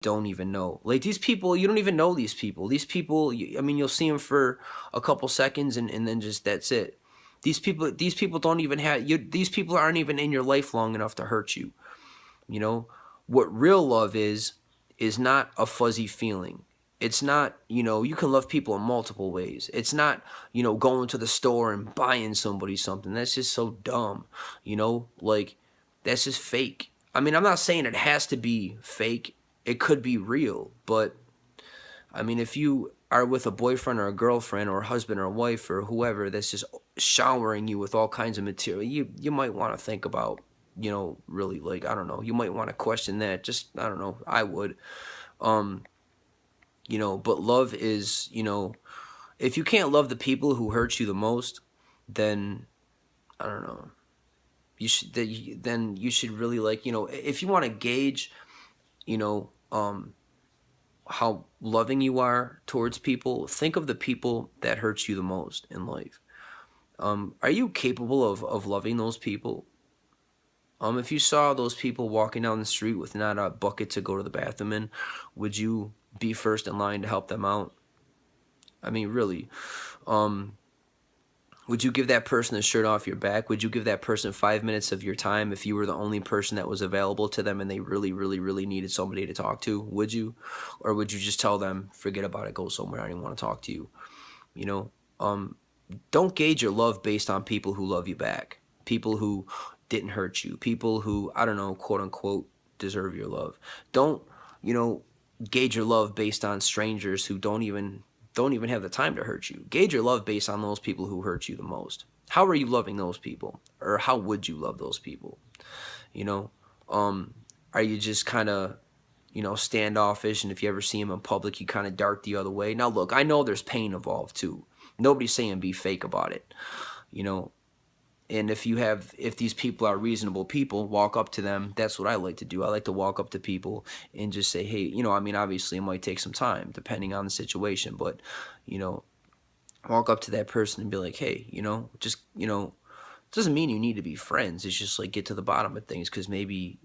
don't even know. Like these people, you don't even know these people. These people, I mean, you'll see them for a couple seconds and then just that's it. These people don't even have you. These people aren't even in your life long enough to hurt you. You know, what real love is not a fuzzy feeling. It's not, you can love people in multiple ways. It's not, going to the store and buying somebody something. That's just so dumb. Like that's just fake. I mean, I'm not saying it has to be fake. It could be real, but I mean, if you are with a boyfriend or a girlfriend or a husband or a wife or whoever that's just showering you with all kinds of material, you might want to think about, really, like, I don't know, you might want to question that. Just, I don't know, I would. Um, but love is, if you can't love the people who hurt you the most, then I don't know. Then you should really, like, if you want to gauge, you know, um how loving you are towards people, think of the people that hurt you the most in life. Are you capable of loving those people? If you saw those people walking down the street with not a bucket to go to the bathroom in, would you be first in line to help them out? I mean, really. Um, would you give that person a shirt off your back? Would you give that person 5 minutes of your time if you were the only person that was available to them and they really, really, really needed somebody to talk to? Would you? Or would you just tell them, forget about it, go somewhere, I didn't want to talk to you? You know, um, don't gauge your love based on people who love you back, people who didn't hurt you, people who, I don't know, quote unquote, deserve your love. Don't, you know, gauge your love based on strangers who don't even have the time to hurt you. Gauge your love based on those people who hurt you the most. How are you loving those people? Or how would you love those people? You know, um, are you just kind of, standoffish, and if you ever see them in public, you kind of dart the other way? Now, look, I know there's pain involved too. Nobody's saying be fake about it, you know. And if these people are reasonable people, walk up to them. That's what I like to do. I like to walk up to people and just say, hey, I mean, obviously it might take some time depending on the situation, but, you know, walk up to that person and be like, hey, just, it doesn't mean you need to be friends. It's just like get to the bottom of things, because maybe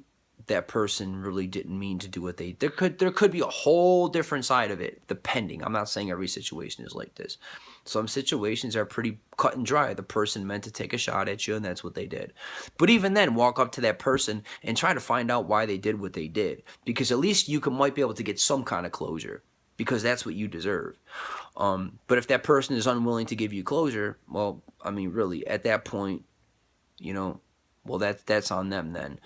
that person really didn't mean to do what they. There could be a whole different side of it, depending. I'm not saying every situation is like this. Some situations are pretty cut and dry. The person meant to take a shot at you, and that's what they did. But even then, walk up to that person and try to find out why they did what they did, because at least might be able to get some kind of closure, because that's what you deserve. But if that person is unwilling to give you closure, well, I mean, really, at that point, well, that's on them then,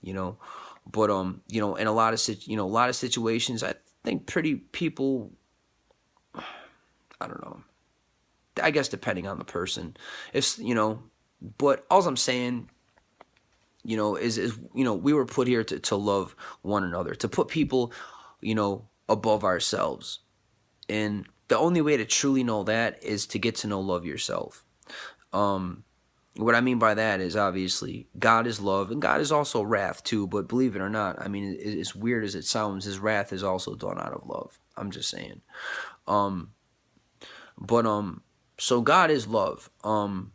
you know. But in a lot of situations, I think pretty people, I don't know. I guess depending on the person, if But all I'm saying, is we were put here to love one another, to put people, above ourselves, and the only way to truly know that is to get to love yourself. Um, What I mean by that is, obviously God is love and God is also wrath too. But believe it or not, I mean, as weird as it sounds, His wrath is also done out of love. I'm just saying. Um, but so God is love. And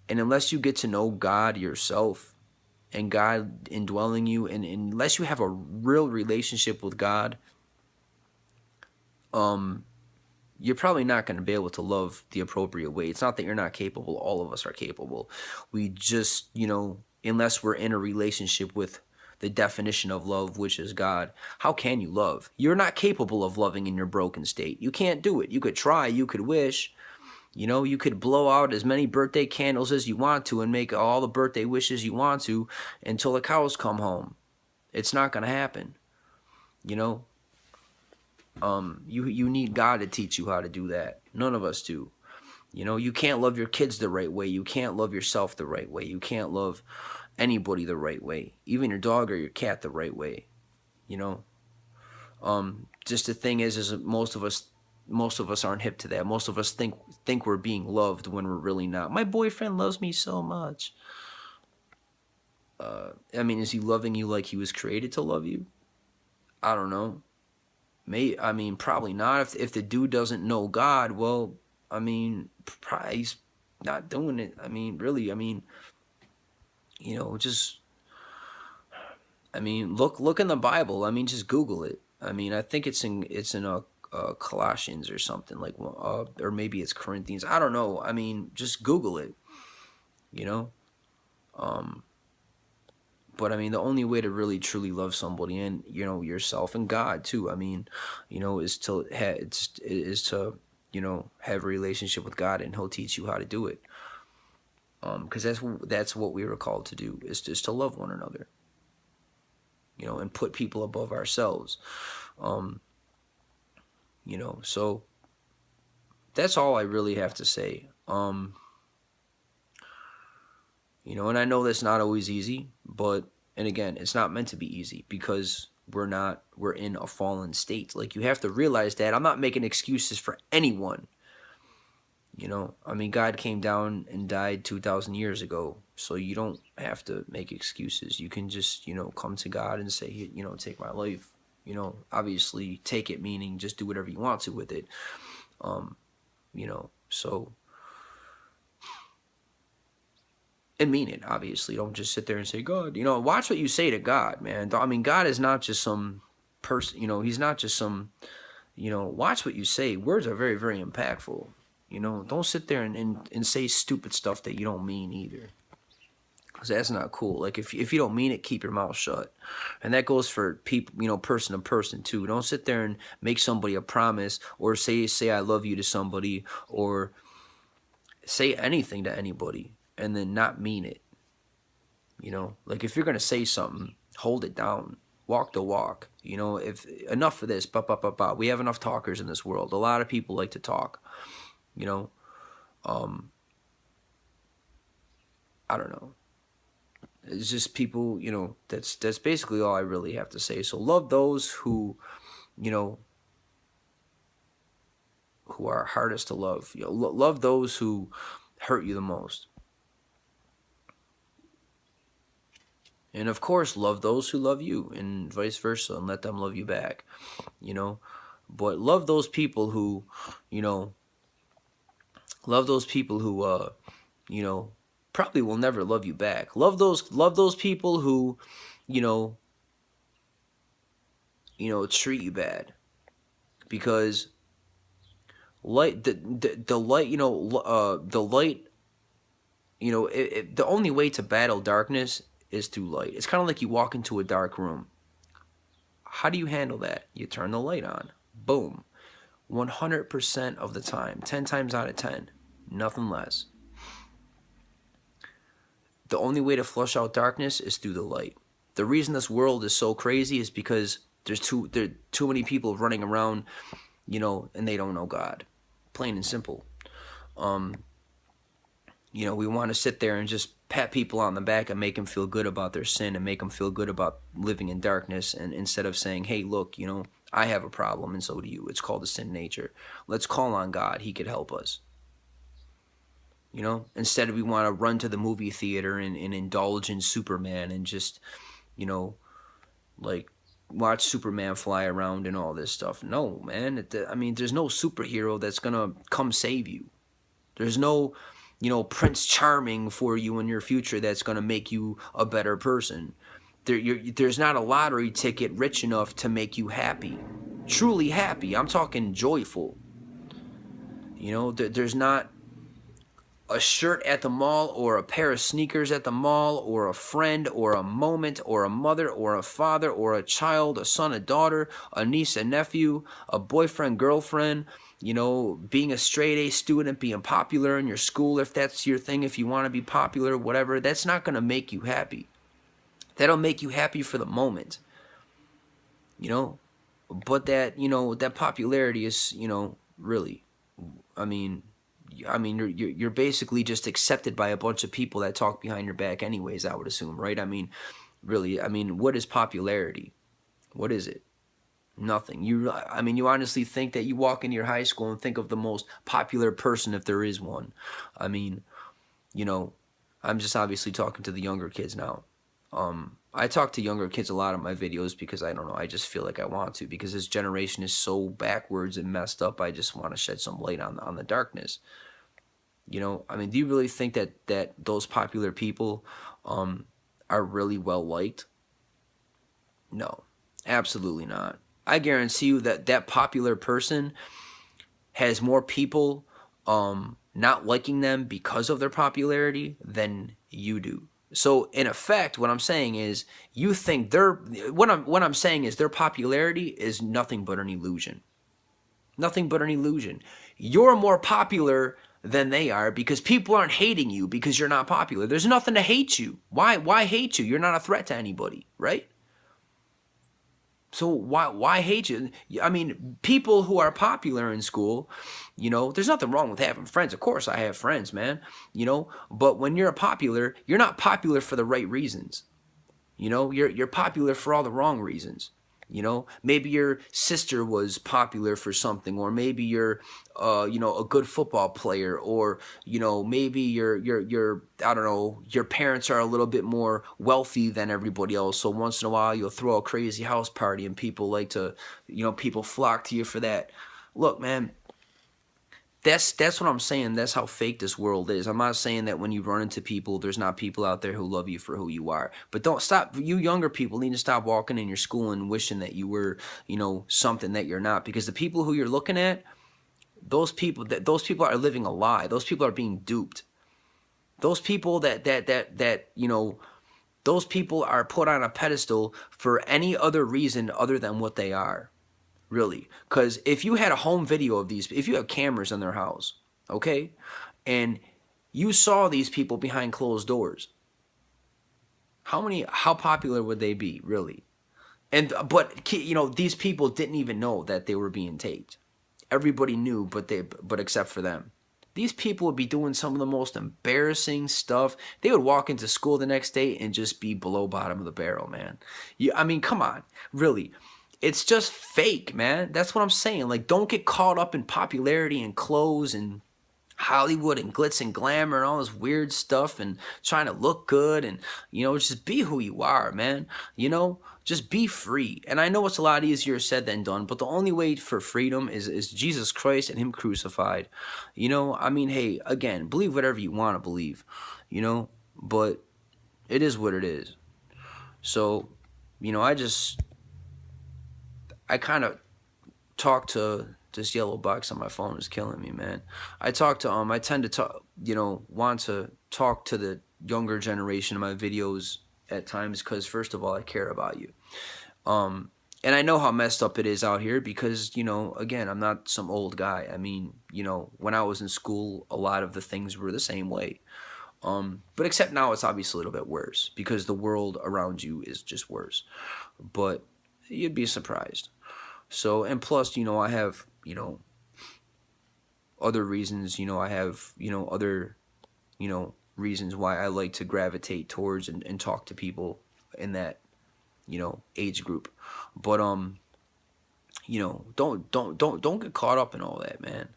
unless you get to know God yourself and God indwelling you, and unless you have a real relationship with God, um, you're probably not going to be able to love the appropriate way. It's not that you're not capable. All of us are capable. We just, unless we're in a relationship with the definition of love, which is God, how can you love? You're not capable of loving in your broken state. You can't do it. You could try, you could wish, you could blow out as many birthday candles as you want to and make all the birthday wishes you want to until the cows come home. It's not going to happen, you know? You need God to teach you how to do that. None of us do. You can't love your kids the right way. You can't love yourself the right way. You can't love anybody the right way, even your dog or your cat the right way. You know, just the thing is most of us aren't hip to that. Most of us think we're being loved when we're really not. My boyfriend loves me so much. I mean, is he loving you like he was created to love you? I don't know. I mean, probably not. If the dude doesn't know God, well, I mean, probably he's not doing it. I mean, really, I mean, just, I mean, look in the Bible. I mean, just Google it. I mean, I think it's in Colossians or something like, or maybe it's Corinthians. I don't know. I mean, just Google it. You know. Um, but I mean, the only way to really truly love somebody, and yourself and God too. I mean, is to have a relationship with God, and He'll teach you how to do it. Because that's what we were called to do, is just to love one another. And put people above ourselves. Um, so that's all I really have to say. And I know that's not always easy, and again, it's not meant to be easy, because we're in a fallen state. Like, you have to realize that. I'm not making excuses for anyone. I mean, God came down and died 2,000 years ago, so you don't have to make excuses. You can just, come to God and say, take my life. Obviously take it, meaning just do whatever you want to with it. So, and mean it, obviously. Don't just sit there and say, God, watch what you say to God, man. I mean, God is not just some person, He's not just some, watch what you say. Words are very, very impactful. Don't sit there and say stupid stuff that you don't mean either. Because that's not cool. Like, if you don't mean it, keep your mouth shut. And that goes for people, person to person too. Don't sit there and make somebody a promise, or say I love you to somebody, or say anything to anybody and then not mean it. Like, if you're going to say something, hold it down. Walk the walk. If enough of this, we have enough talkers in this world. A lot of people like to talk. I don't know. It's just people, that's basically all I really have to say. So love those who are hardest to love. Love those who hurt you the most. And of course, love those who love you, and vice versa, and let them love you back. But love those people who, probably will never love you back. Love those people who, treat you bad, because light the light, the light, the only way to battle darkness is through light. It's kind of like you walk into a dark room. How do you handle that? You turn the light on. Boom. 100% of the time, 10 times out of 10, nothing less. The only way to flush out darkness is through the light. The reason this world is so crazy is because there are too many people running around, and they don't know God. Plain and simple. We want to sit there and just pat people on the back and make them feel good about their sin, and make them feel good about living in darkness, and instead of saying, hey, look, I have a problem, and so do you. It's called the sin nature. Let's call on God. He could help us. Instead, we want to run to the movie theater and indulge in Superman, and just, like, watch Superman fly around and all this stuff. No, man. I mean, there's no superhero that's going to come save you. There's no, Prince Charming for you in your future that's going to make you a better person. There's not a lottery ticket rich enough to make you happy. Truly happy. I'm talking joyful. There's not a shirt at the mall, or a pair of sneakers at the mall, or a friend, or a moment, or a mother, or a father, or a child, a son, a daughter, a niece, a nephew, a boyfriend, girlfriend, being a straight A student, being popular in your school, if that's your thing, if you want to be popular, whatever. That's not going to make you happy. That'll make you happy for the moment. But that popularity is, really, you're basically just accepted by a bunch of people that talk behind your back anyways, I would assume, right? Really, what is popularity? What is it? Nothing. You honestly think that you walk into your high school and think of the most popular person, if there is one. I'm just obviously talking to the younger kids now. I talk to younger kids a lot in my videos because I don't know, I just feel like I want to, because this generation is so backwards and messed up. I just want to shed some light on the darkness. Do you really think that those popular people are really well liked? No, absolutely not. I guarantee you that that popular person has more people not liking them because of their popularity than you do. So in effect, what I'm saying is you think what I'm saying is their popularity is nothing but an illusion. Nothing but an illusion. You're more popular than they are because people aren't hating you because you're not popular. There's nothing to hate you. Why hate you? You're not a threat to anybody, right? So why hate you? I mean, people who are popular in school, there's nothing wrong with having friends. Of course, I have friends, man. But when you're popular, you're not popular for the right reasons. You're popular for all the wrong reasons. Maybe your sister was popular for something, or maybe you're, a good football player, or maybe you're I don't know, your parents are a little bit more wealthy than everybody else. So once in a while, you'll throw a crazy house party, and people like to, people flock to you for that. Look, man, that's what I'm saying. That's how fake this world is. I'm not saying that when you run into people, there's not people out there who love you for who you are. But don't stop. You younger people need to stop walking in your school and wishing that you were, something that you're not. Because the people who you're looking at, those people are living a lie. Those people are being duped. Those people those people are put on a pedestal for any other reason other than what they are. Really, because if you had a home video of these, if you have cameras in their house, okay, and you saw these people behind closed doors, how popular would they be, really? But these people didn't even know that they were being taped. Everybody knew, but except for them. These people would be doing some of the most embarrassing stuff. They would walk into school the next day and just be below bottom of the barrel, man. I mean, come on, really. It's just fake, man. That's what I'm saying. Like, don't get caught up in popularity and clothes and Hollywood and glitz and glamour and all this weird stuff and trying to look good and, just be who you are, man. Just be free. And I know it's a lot easier said than done, but the only way for freedom is Jesus Christ and Him crucified. I mean, hey, again, believe whatever you want to believe, but it is what it is. So, I kind of talk to this yellow box on my phone is killing me, man. I tend to talk, want to talk to the younger generation in my videos at times because first of all, I care about you. And I know how messed up it is out here because, again, I'm not some old guy. I mean, when I was in school, a lot of the things were the same way. But except now it's obviously a little bit worse because the world around you is just worse. But you'd be surprised. So, and plus, I have, other reasons, I have, other, reasons why I like to gravitate towards and talk to people in that, age group. But, don't get caught up in all that, man.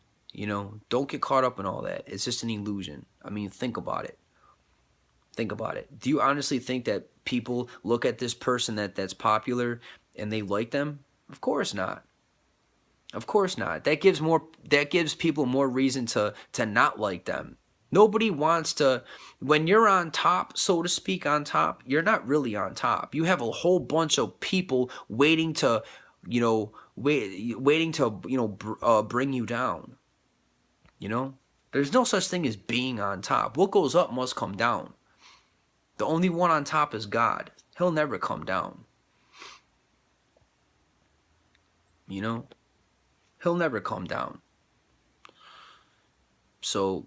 Don't get caught up in all that. It's just an illusion. I mean, think about it. Think about it. Do you honestly think that people look at this person that's popular and they like them? Of course not. Of course not. That gives people more reason to not like them. Nobody wants to when you're on top, so to speak, on top, you're not really on top. You have a whole bunch of people waiting to, waiting to, bring you down. There's no such thing as being on top. What goes up must come down. The only one on top is God. He'll never come down. He'll never come down. So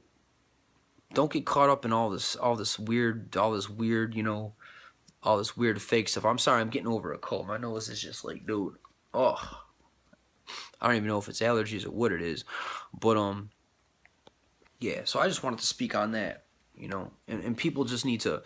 don't get caught up in all this weird, all this weird fake stuff. I'm sorry, I'm getting over a cold. My nose is just like, dude, oh, I don't even know if it's allergies or what it is, but yeah. So I just wanted to speak on that, and people just need to,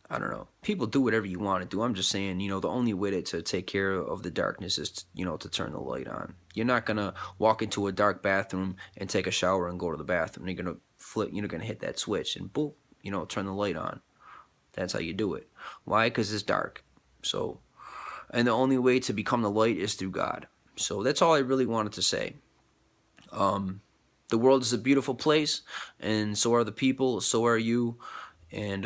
I don't know. People do whatever you want to do. I'm just saying, the only way to take care of the darkness is, to turn the light on. You're not going to walk into a dark bathroom and take a shower and go to the bathroom. You're going to you're going to hit that switch and boop, turn the light on. That's how you do it. Why? Because it's dark. So, and the only way to become the light is through God. So that's all I really wanted to say. The world is a beautiful place, and so are the people, so are you, and,